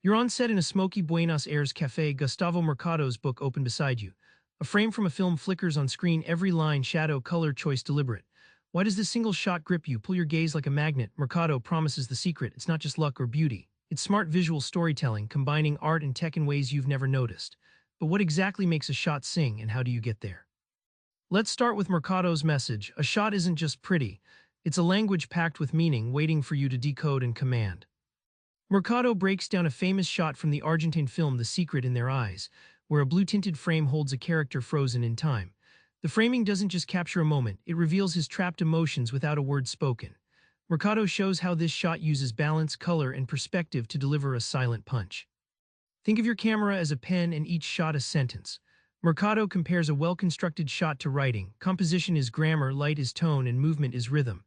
You're on set in a smoky Buenos Aires cafe. Gustavo Mercado's book open beside you. A frame from a film flickers on screen, every line, shadow, color choice deliberate. Why does this single shot grip you, pull your gaze like a magnet? Mercado promises the secret. It's not just luck or beauty. It's smart visual storytelling, combining art and tech in ways you've never noticed. But what exactly makes a shot sing, and how do you get there? Let's start with Mercado's message. A shot isn't just pretty. It's a language packed with meaning, waiting for you to decode and command. Mercado breaks down a famous shot from the Argentine film The Secret in Their Eyes, where a blue-tinted frame holds a character frozen in time. The framing doesn't just capture a moment, it reveals his trapped emotions without a word spoken. Mercado shows how this shot uses balance, color, and perspective to deliver a silent punch. Think of your camera as a pen and each shot a sentence. Mercado compares a well-constructed shot to writing. Composition is grammar, light is tone, and movement is rhythm.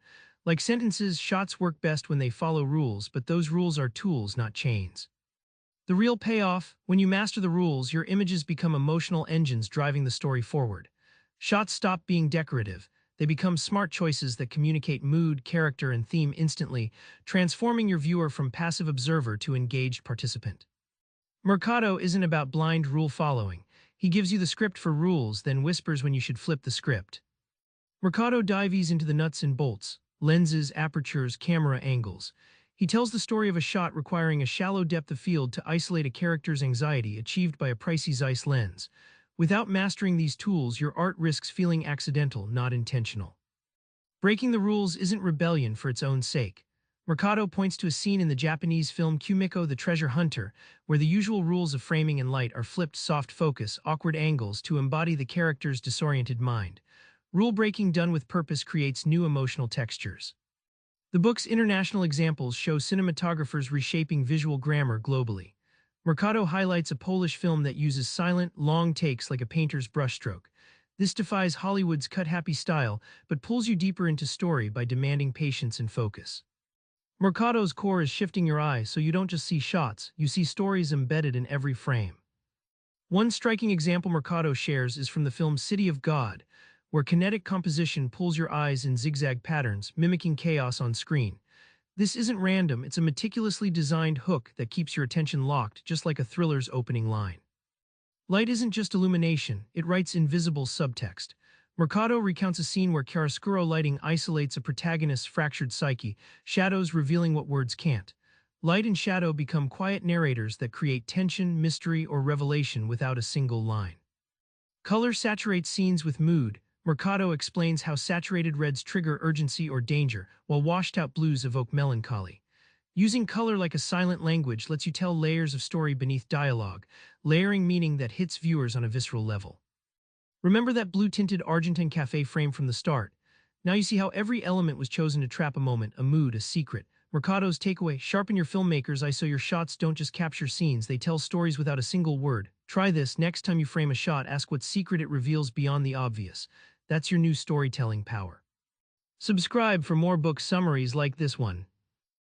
Like sentences, shots work best when they follow rules, but those rules are tools, not chains. The real payoff: when you master the rules, your images become emotional engines driving the story forward. Shots stop being decorative. They become smart choices that communicate mood, character, and theme instantly, transforming your viewer from passive observer to engaged participant. Mercado isn't about blind rule following. He gives you the script for rules, then whispers when you should flip the script. Mercado dives into the nuts and bolts: lenses, apertures, camera angles. He tells the story of a shot requiring a shallow depth of field to isolate a character's anxiety, achieved by a pricey Zeiss lens. Without mastering these tools, your art risks feeling accidental, not intentional. Breaking the rules isn't rebellion for its own sake. Mercado points to a scene in the Japanese film Kumiko the Treasure Hunter, where the usual rules of framing and light are flipped: soft focus, awkward angles, to embody the character's disoriented mind. Rule-breaking done with purpose creates new emotional textures. The book's international examples show cinematographers reshaping visual grammar globally. Mercado highlights a Polish film that uses silent, long takes like a painter's brushstroke. This defies Hollywood's cut-happy style, but pulls you deeper into story by demanding patience and focus. Mercado's core is shifting your eye so you don't just see shots, you see stories embedded in every frame. One striking example Mercado shares is from the film City of God, where kinetic composition pulls your eyes in zigzag patterns, mimicking chaos on screen. This isn't random, it's a meticulously designed hook that keeps your attention locked, just like a thriller's opening line. Light isn't just illumination, it writes invisible subtext. Mercado recounts a scene where chiaroscuro lighting isolates a protagonist's fractured psyche, shadows revealing what words can't. Light and shadow become quiet narrators that create tension, mystery, or revelation without a single line. Color saturates scenes with mood. Mercado explains how saturated reds trigger urgency or danger, while washed-out blues evoke melancholy. Using color like a silent language lets you tell layers of story beneath dialogue, layering meaning that hits viewers on a visceral level. Remember that blue-tinted Argentine cafe frame from the start? Now you see how every element was chosen to trap a moment, a mood, a secret. Mercado's takeaway: sharpen your filmmakers' eye so your shots don't just capture scenes, they tell stories without a single word. Try this: next time you frame a shot, ask what secret it reveals beyond the obvious. That's your new storytelling power. Subscribe for more book summaries like this one.